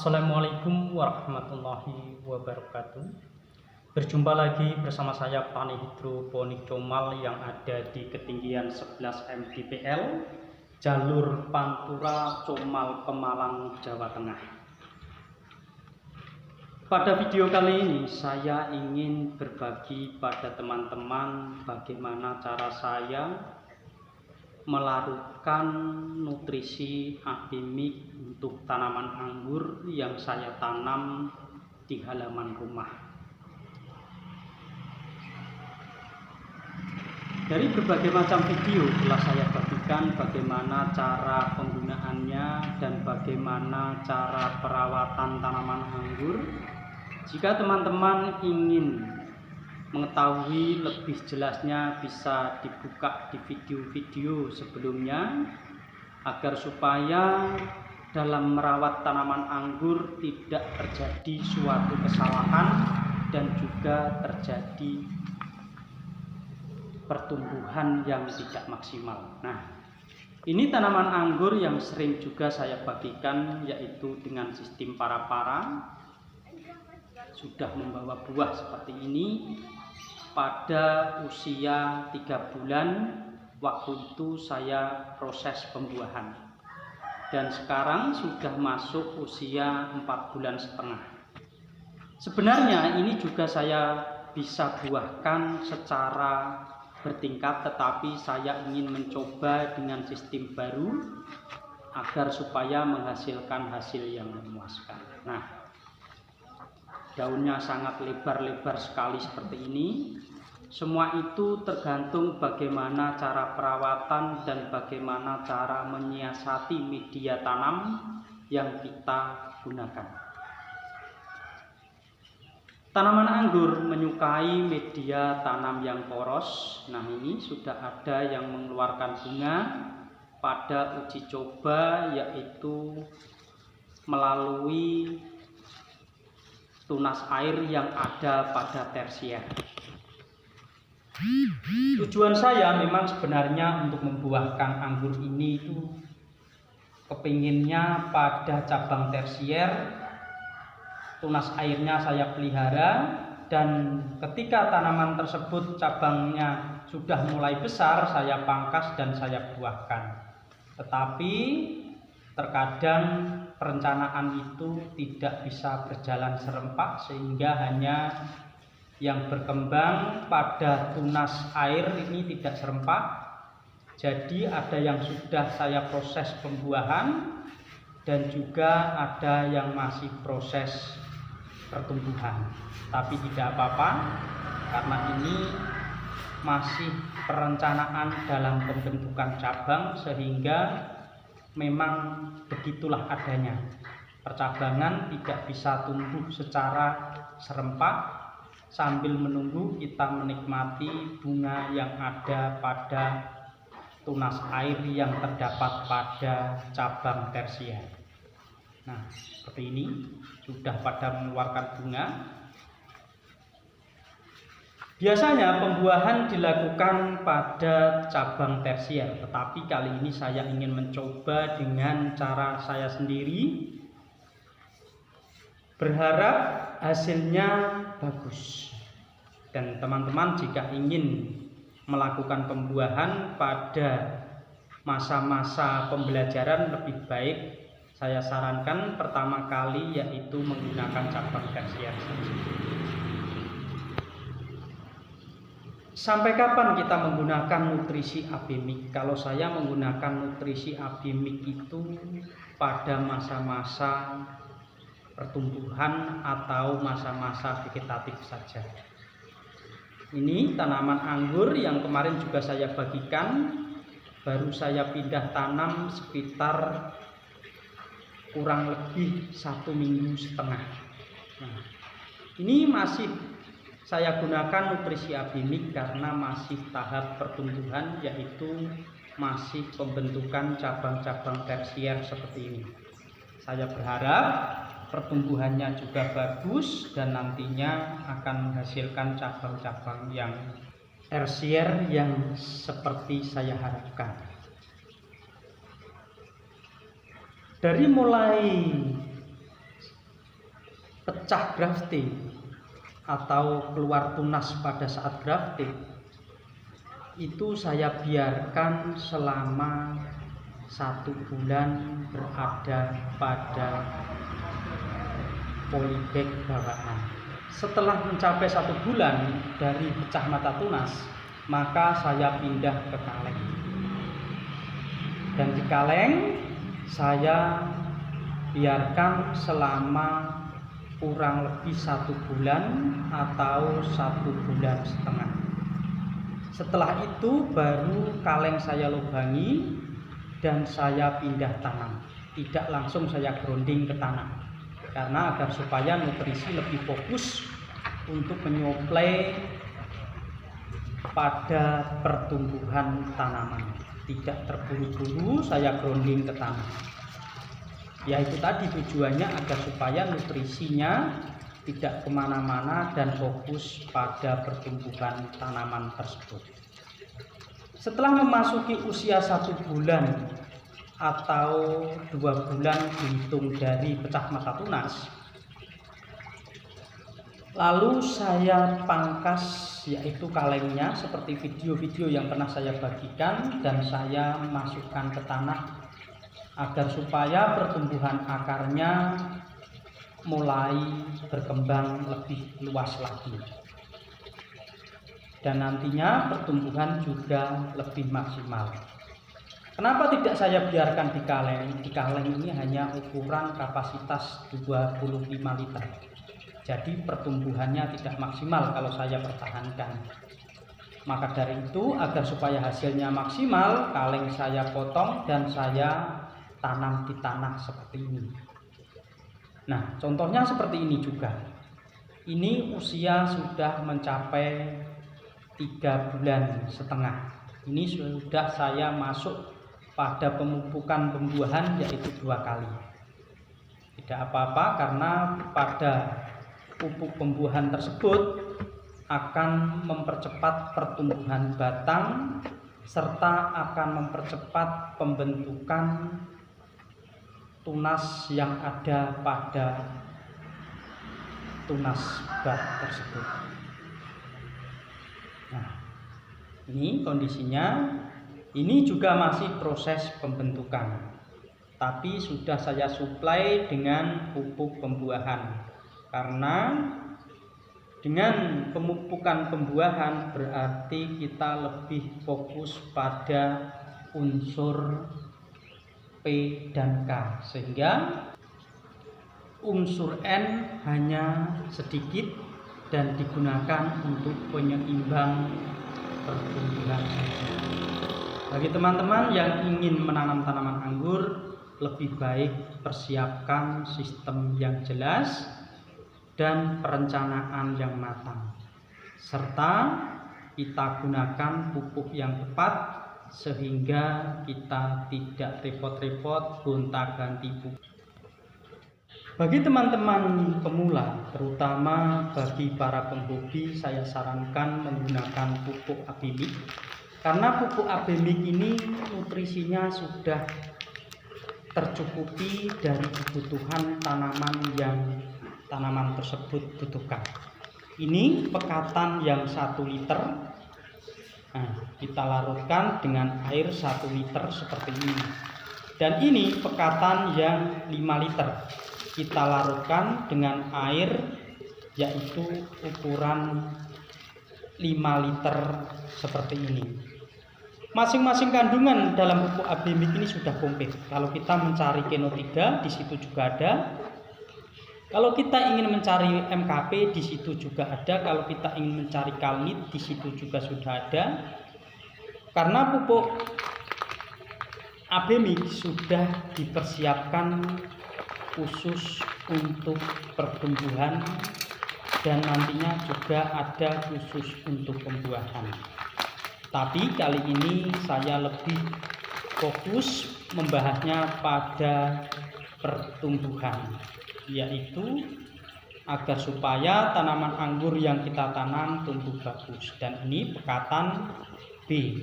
Assalamualaikum warahmatullahi wabarakatuh. Berjumpa lagi bersama saya Petani Hidroponik Comal yang ada di ketinggian 11 mdpl, jalur Pantura Comal Pemalang, Jawa Tengah. Pada video kali ini saya ingin berbagi pada teman-teman bagaimana cara saya melarutkan nutrisi abimik untuk tanaman anggur yang saya tanam di halaman rumah. Dari berbagai macam video telah saya bagikan bagaimana cara penggunaannya dan bagaimana cara perawatan tanaman anggur. Jika teman-teman ingin mengetahui lebih jelasnya, bisa dibuka di video-video sebelumnya agar supaya dalam merawat tanaman anggur tidak terjadi suatu kesalahan dan juga terjadi pertumbuhan yang tidak maksimal. Nah, ini tanaman anggur yang sering juga saya bagikan, yaitu dengan sistem para-para, sudah membawa buah seperti ini. Pada usia 3 bulan waktu itu saya proses pembuahan, dan sekarang sudah masuk usia 4,5 bulan. Sebenarnya ini juga saya bisa buahkan secara bertingkat, tetapi saya ingin mencoba dengan sistem baru agar supaya menghasilkan hasil yang memuaskan. Nah, daunnya sangat lebar-lebar sekali seperti ini. Semua itu tergantung bagaimana cara perawatan dan bagaimana cara menyiasati media tanam yang kita gunakan. Tanaman anggur menyukai media tanam yang poros. Nah, ini sudah ada yang mengeluarkan bunga pada uji coba, yaitu melalui tunas air yang ada pada tersier. Tujuan saya memang sebenarnya untuk membuahkan anggur ini itu kepinginnya pada cabang tersier, tunas airnya saya pelihara, dan ketika tanaman tersebut cabangnya sudah mulai besar, saya pangkas dan saya buahkan. Tetapi terkadang perencanaan itu tidak bisa berjalan serempak, sehingga hanya yang berkembang pada tunas air ini tidak serempak. Jadi ada yang sudah saya proses pembuahan dan juga ada yang masih proses pertumbuhan. Tapi tidak apa-apa, karena ini masih perencanaan dalam pembentukan cabang, sehingga memang begitulah adanya. Percabangan tidak bisa tumbuh secara serempak. Sambil menunggu kita menikmati bunga yang ada pada tunas air yang terdapat pada cabang tersier. Nah, seperti ini sudah pada mengeluarkan bunga. Biasanya pembuahan dilakukan pada cabang tersier, tetapi kali ini saya ingin mencoba dengan cara saya sendiri. Berharap hasilnya bagus. Dan teman-teman jika ingin melakukan pembuahan pada masa-masa pembelajaran, lebih baik saya sarankan pertama kali yaitu menggunakan cabang tersier. Sampai kapan kita menggunakan nutrisi abimik? Kalau saya menggunakan nutrisi abimik itu pada masa-masa pertumbuhan atau masa-masa vegetatif saja. Ini tanaman anggur yang kemarin juga saya bagikan, baru saya pindah tanam sekitar kurang lebih 1,5 minggu. Nah, ini masih saya gunakan nutrisi abimik karena masih tahap pertumbuhan, yaitu masih pembentukan cabang-cabang tersier seperti ini. Saya berharap pertumbuhannya juga bagus dan nantinya akan menghasilkan cabang-cabang yang tersier yang seperti saya harapkan. Dari mulai pecah grafting atau keluar tunas pada saat grafting, itu saya biarkan selama 1 bulan berada pada polybag bawaan. Setelah mencapai 1 bulan dari pecah mata tunas, maka saya pindah ke kaleng. Dan di kaleng saya biarkan selama kurang lebih 1 bulan atau 1,5 bulan. Setelah itu baru kaleng saya lubangi dan saya pindah tanam. Tidak langsung saya grounding ke tanah, karena agar supaya nutrisi lebih fokus untuk menyuplai pada pertumbuhan tanaman. Tidak terburu-buru saya grounding ke tanah. Ya itu tadi tujuannya agar supaya nutrisinya tidak kemana-mana dan fokus pada pertumbuhan tanaman tersebut. Setelah memasuki usia 1 bulan atau 2 bulan dihitung dari pecah mata tunas, lalu saya pangkas yaitu kalengnya seperti video-video yang pernah saya bagikan, dan saya masukkan ke tanah agar supaya pertumbuhan akarnya mulai berkembang lebih luas lagi, dan nantinya pertumbuhan juga lebih maksimal. Kenapa tidak saya biarkan di kaleng? Di kaleng ini hanya ukuran kapasitas 25 liter. Jadi pertumbuhannya tidak maksimal kalau saya pertahankan. Maka dari itu, agar supaya hasilnya maksimal, kaleng saya potong dan saya tanam di tanah seperti ini. Nah, contohnya seperti ini juga. Ini usia sudah mencapai 3,5 bulan. Ini sudah saya masuk pada pemupukan pembuahan yaitu 2 kali. Tidak apa-apa, karena pada pupuk pembuahan tersebut akan mempercepat pertumbuhan batang serta akan mempercepat pembentukan tunas yang ada pada tunas bat tersebut. Nah, ini kondisinya. Ini juga masih proses pembentukan, tapi sudah saya suplai dengan pupuk pembuahan, karena dengan pemupukan pembuahan berarti kita lebih fokus pada unsur P dan K, sehingga unsur N hanya sedikit dan digunakan untuk penyeimbang pertumbuhan. Bagi teman-teman yang ingin menanam tanaman anggur, lebih baik persiapkan sistem yang jelas dan perencanaan yang matang, serta kita gunakan pupuk yang tepat sehingga kita tidak repot-repot gonta-ganti pupuk. Bagi teman-teman pemula, terutama bagi para penghobi, saya sarankan menggunakan pupuk Abimik, karena pupuk Abimik ini nutrisinya sudah tercukupi dari kebutuhan tanaman yang tanaman tersebut butuhkan. Ini pekatan yang 1 liter. Nah, kita larutkan dengan air 1 liter seperti ini. Dan ini pekatan yang 5 liter. Kita larutkan dengan air yaitu ukuran 5 liter seperti ini. Masing-masing kandungan dalam pupuk Abimik ini sudah komplit. Kalau kita mencari Keno 3, di situ juga ada. Kalau kita ingin mencari MKP, di situ juga ada. Kalau kita ingin mencari Kalnit, di situ juga sudah ada. Karena pupuk Abimik sudah dipersiapkan khusus untuk pertumbuhan, dan nantinya juga ada khusus untuk pembuahan. Tapi kali ini saya lebih fokus membahasnya pada pertumbuhan, yaitu agar supaya tanaman anggur yang kita tanam tumbuh bagus. Dan ini pekatan B,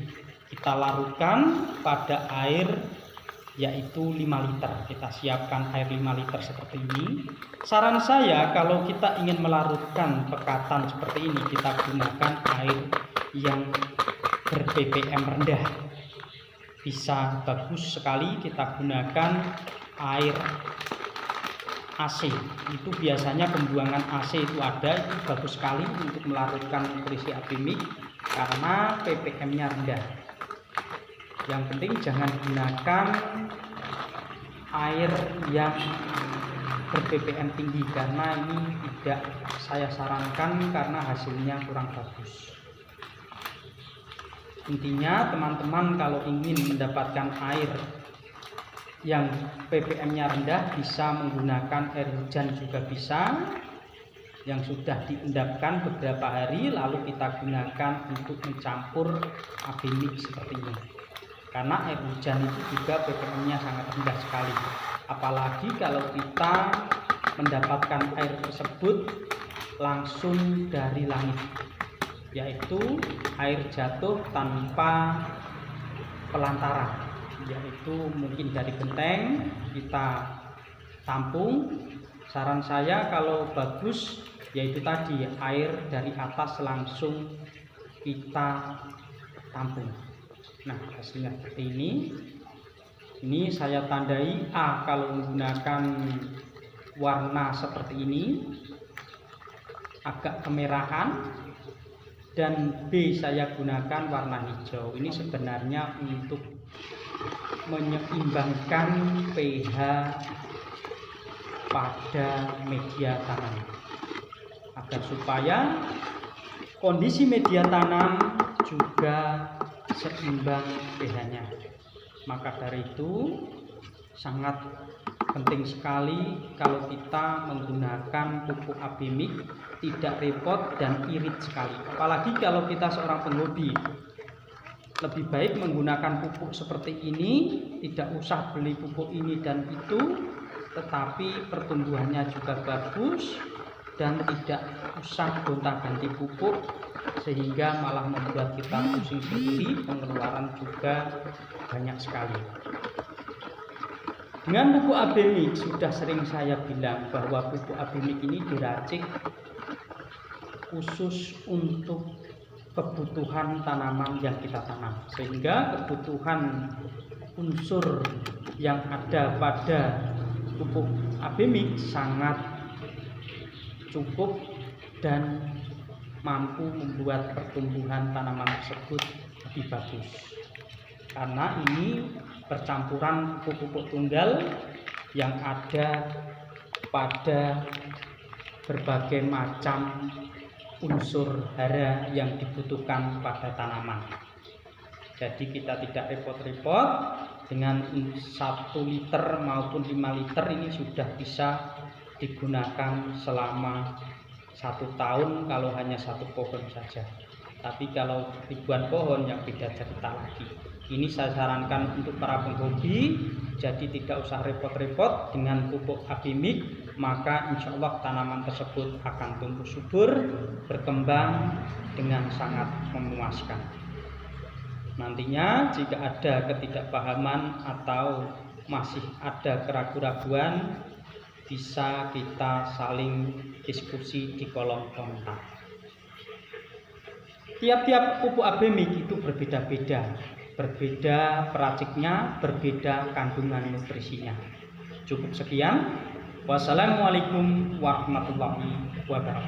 kita larutkan pada air yaitu 5 liter. Kita siapkan air 5 liter seperti ini. Saran saya kalau kita ingin melarutkan pekatan seperti ini, kita gunakan air yang ber-ppm rendah. Bisa bagus sekali kita gunakan air AC. Itu biasanya pembuangan AC itu ada, itu bagus sekali untuk melarutkan nutrisi AB-mix karena ppm-nya rendah. Yang penting jangan gunakan air yang ber-ppm tinggi karena ini tidak saya sarankan karena hasilnya kurang bagus. Intinya teman-teman kalau ingin mendapatkan air yang ppm-nya rendah bisa menggunakan air hujan juga bisa, yang sudah diendapkan beberapa hari lalu kita gunakan untuk mencampur AB-mix seperti ini. Karena air hujan itu juga ppm-nya sangat rendah sekali. Apalagi kalau kita mendapatkan air tersebut langsung dari langit, yaitu air jatuh tanpa pelantaran, yaitu mungkin dari genteng kita tampung. Saran saya kalau bagus yaitu tadi air dari atas langsung kita tampung. Nah, hasilnya seperti ini. Ini saya tandai A kalau menggunakan warna seperti ini, agak kemerahan, dan B saya gunakan warna hijau. Ini sebenarnya untuk menyeimbangkan pH pada media tanam agar supaya kondisi media tanam juga seimbang pH-nya. Maka dari itu sangat penting sekali kalau kita menggunakan pupuk AB-mix, tidak repot dan irit sekali. Apalagi kalau kita seorang penghobi, lebih baik menggunakan pupuk seperti ini, tidak usah beli pupuk ini dan itu, tetapi pertumbuhannya juga bagus dan tidak usah gonta-ganti pupuk sehingga malah membuat kita pusing sendiri, pengeluaran juga banyak sekali. Dengan pupuk AB-mix sudah sering saya bilang bahwa pupuk AB-mix ini diracik khusus untuk kebutuhan tanaman yang kita tanam, sehingga kebutuhan unsur yang ada pada pupuk AB-mix sangat cukup dan mampu membuat pertumbuhan tanaman tersebut lebih bagus. Karena ini percampuran pupuk-pupuk tunggal yang ada pada berbagai macam unsur hara yang dibutuhkan pada tanaman. Jadi kita tidak repot-repot, dengan 1 liter maupun 5 liter ini sudah bisa digunakan selama 1 tahun kalau hanya 1 pohon saja. Tapi kalau ribuan pohon yang beda cerita lagi. Ini saya sarankan untuk para penghobi, jadi tidak usah repot-repot dengan pupuk AB-mix, maka insya Allah tanaman tersebut akan tumbuh subur, berkembang dengan sangat memuaskan. Nantinya jika ada ketidakpahaman atau masih ada keraguan-raguan, bisa kita saling diskusi di kolom komentar. Tiap-tiap pupuk AB-mix itu berbeda-beda, berbeda peraciknya, berbeda kandungan nutrisinya. Cukup sekian. Wassalamualaikum warahmatullahi wabarakatuh.